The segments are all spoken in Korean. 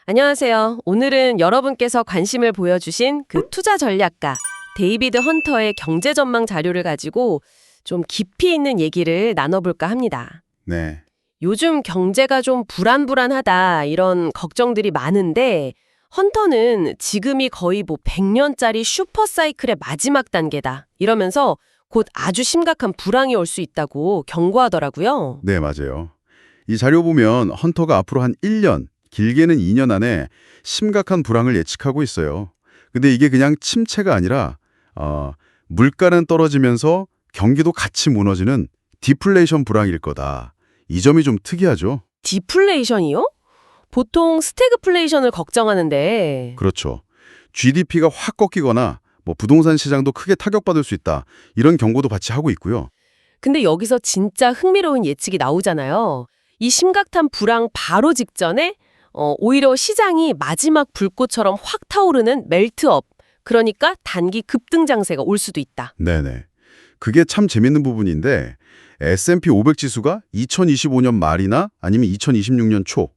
안녕하세요. 오늘은 여러분께서 관심을 보여주신 그 투자 전략가 데이비드 헌터의 경제 전망 자료를 가지고 좀 깊이 있는 얘기를 나눠볼까 합니다. 네. 요즘 경제가 좀 불안불안하다 이런 걱정들이 많은데 헌터는 지금이 거의 100년짜리 슈퍼사이클의 마지막 단계다 이러면서 곧 아주 심각한 불황이 올 수 있다고 경고하더라고요. 네, 맞아요. 이 자료 보면 헌터가 앞으로 한 1년, 길게는 2년 안에 심각한 불황을 예측하고 있어요. 근데 이게 그냥 침체가 아니라 물가는 떨어지면서 경기도 같이 무너지는 디플레이션 불황일 거다. 이 점이 좀 특이하죠? 디플레이션이요? 보통 스태그플레이션을 걱정하는데 그렇죠. GDP가 확 꺾이거나 부동산 시장도 크게 타격받을 수 있다. 이런 경고도 같이 하고 있고요. 근데 여기서 진짜 흥미로운 예측이 나오잖아요. 이 심각한 불황 바로 직전에 오히려 시장이 마지막 불꽃처럼 확 타오르는 멜트업, 그러니까 단기 급등 장세가 올 수도 있다. 네네. 그게 참 재밌는 부분인데 S&P 500 지수가 2025년 말이나 아니면 2026년 초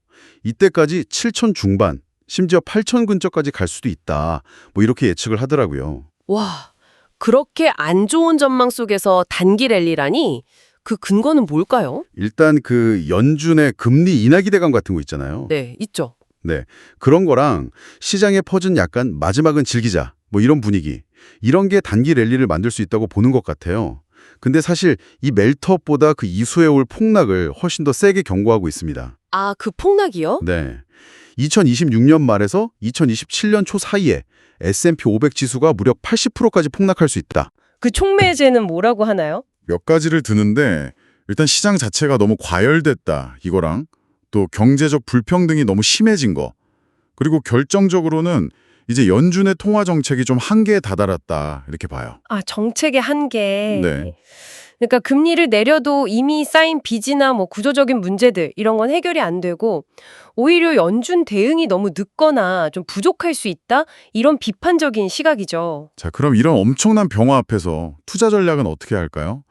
이때까지 7천 중반, 심지어 8천 근처까지 갈 수도 있다. 이렇게 예측을 하더라고요. 와, 그렇게 안 좋은 전망 속에서 단기 랠리라니? 그 근거는 뭘까요? 일단 그 연준의 금리 인하 기대감 같은 거 있잖아요. 네, 있죠. 네. 그런 거랑 시장에 퍼진 약간 마지막은 즐기자. 이런 분위기. 이런 게 단기 랠리를 만들 수 있다고 보는 것 같아요. 근데 사실 이 멜트업보다 그 이후에 올 폭락을 훨씬 더 세게 경고하고 있습니다. 아, 그 폭락이요? 네. 2026년 말에서 2027년 초 사이에 S&P 500 지수가 무려 80%까지 폭락할 수 있다. 그 촉매제는 뭐라고 하나요? 몇 가지를 드는데 일단 시장 자체가 너무 과열됐다 이거랑 또 경제적 불평등이 너무 심해진 거 그리고 결정적으로는 이제 연준의 통화 정책이 좀 한계에 다다랐다 이렇게 봐요. 아, 정책의 한계. 네. 그러니까 금리를 내려도 이미 쌓인 빚이나 구조적인 문제들 이런 건 해결이 안 되고 오히려 연준 대응이 너무 늦거나 좀 부족할 수 있다? 이런 비판적인 시각이죠. 자, 그럼 이런 엄청난 병화 앞에서 투자 전략은 어떻게 할까요?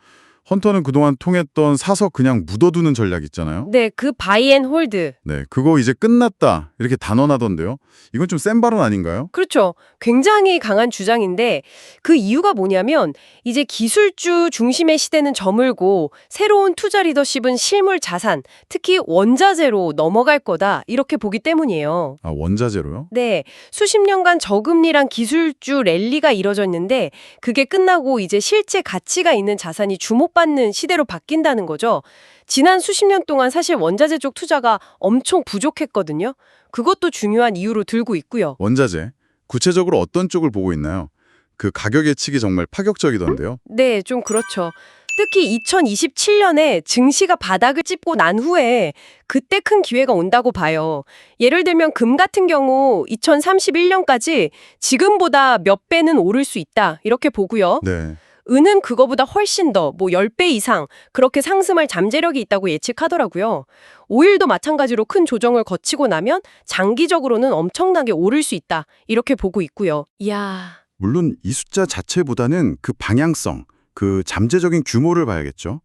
헌터는 그동안 통했던 사서 그냥 묻어두는 전략 있잖아요. 네, 그 바이 앤 홀드. 네, 그거 이제 끝났다 이렇게 단언하던데요. 이건 좀 센 발언 아닌가요? 그렇죠. 굉장히 강한 주장인데 그 이유가 뭐냐면 이제 기술주 중심의 시대는 저물고 새로운 투자 리더십은 실물 자산, 특히 원자재로 넘어갈 거다 이렇게 보기 때문이에요. 아, 원자재로요? 네, 수십 년간 저금리랑 기술주 랠리가 이뤄졌는데 그게 끝나고 이제 실제 가치가 있는 자산이 주목받는 시대로 바뀐다는 거죠. 지난 수십 년 동안 사실 원자재 쪽 투자가 엄청 부족했거든요. 그것도 중요한 이유로 들고 있고요. 원자재. 구체적으로 어떤 쪽을 보고 있나요? 그 가격 예측이 정말 파격적이던데요. 네, 좀 그렇죠. 특히 2027년에 증시가 바닥을 짚고 난 후에 그때 큰 기회가 온다고 봐요. 예를 들면 금 같은 경우 2031년까지 지금보다 몇 배는 오를 수 있다 이렇게 보고요. 네. 은은 그거보다 훨씬 더 10배 이상 그렇게 상승할 잠재력이 있다고 예측하더라고요. 오일도 마찬가지로 큰 조정을 거치고 나면 장기적으로는 엄청나게 오를 수 있다 이렇게 보고 있고요. 이야. 물론 이 숫자 자체보다는 그 방향성, 그 잠재적인 규모를 봐야겠죠.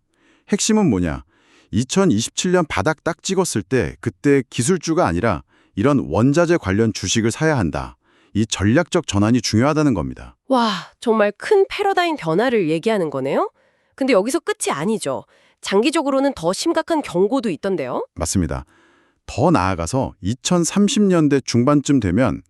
핵심은 뭐냐? 2027년 바닥 딱 찍었을 때 그때 기술주가 아니라 이런 원자재 관련 주식을 사야 한다. 이 전략적 전환이 중요하다는 겁니다. 와, 정말 큰 패러다임 변화를 얘기하는 거네요? 근데 여기서 끝이 아니죠. 장기적으로는 더 심각한 경고도 있던데요? 맞습니다. 더 나아가서 2030년대 중반쯤 되면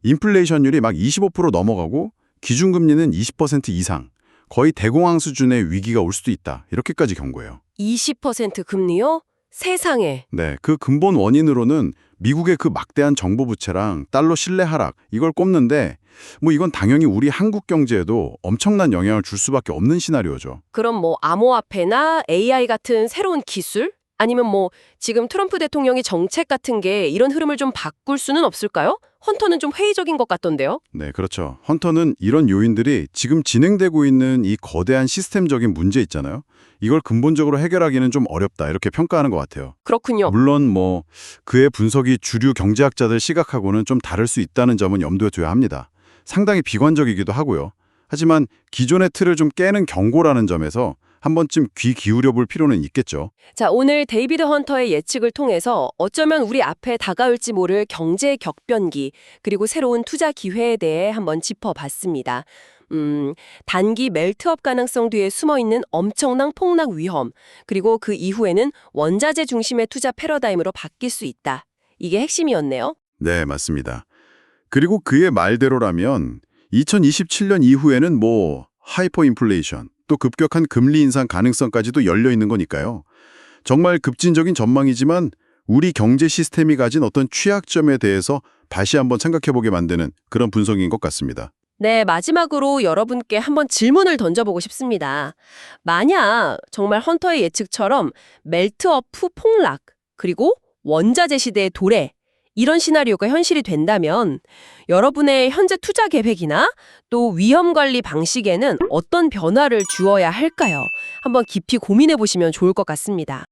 인플레이션율이 막 25% 넘어가고 기준금리는 20% 이상, 거의 대공황 수준의 위기가 올 수도 있다. 이렇게까지 경고해요. 20% 금리요? 세상에. 네, 그 근본 원인으로는 미국의 그 막대한 정부 부채랑 달러 신뢰 하락 이걸 꼽는데 이건 당연히 우리 한국 경제에도 엄청난 영향을 줄 수밖에 없는 시나리오죠. 그럼 암호화폐나 AI 같은 새로운 기술? 아니면 지금 트럼프 대통령의 정책 같은 게 이런 흐름을 좀 바꿀 수는 없을까요? 헌터는 좀 회의적인 것 같던데요? 네, 그렇죠. 헌터는 이런 요인들이 지금 진행되고 있는 이 거대한 시스템적인 문제 있잖아요. 이걸 근본적으로 해결하기는 좀 어렵다 이렇게 평가하는 것 같아요. 그렇군요. 물론 그의 분석이 주류 경제학자들 시각하고는 좀 다를 수 있다는 점은 염두에 둬야 합니다. 상당히 비관적이기도 하고요. 하지만 기존의 틀을 좀 깨는 경고라는 점에서 한 번쯤 귀 기울여 볼 필요는 있겠죠. 자, 오늘 데이비드 헌터의 예측을 통해서 어쩌면 우리 앞에 다가올지 모를 경제 격변기, 그리고 새로운 투자 기회에 대해 한번 짚어봤습니다. 단기 멜트업 가능성 뒤에 숨어있는 엄청난 폭락 위험, 그리고 그 이후에는 원자재 중심의 투자 패러다임으로 바뀔 수 있다. 이게 핵심이었네요. 네, 맞습니다. 그리고 그의 말대로라면 2027년 이후에는 하이퍼 인플레이션, 또 급격한 금리 인상 가능성까지도 열려 있는 거니까요. 정말 급진적인 전망이지만 우리 경제 시스템이 가진 어떤 취약점에 대해서 다시 한번 생각해보게 만드는 그런 분석인 것 같습니다. 네, 마지막으로 여러분께 한번 질문을 던져보고 싶습니다. 만약 정말 헌터의 예측처럼 멜트업 후 폭락, 그리고 원자재 시대의 도래, 이런 시나리오가 현실이 된다면 여러분의 현재 투자 계획이나 또 위험 관리 방식에는 어떤 변화를 주어야 할까요? 한번 깊이 고민해 보시면 좋을 것 같습니다.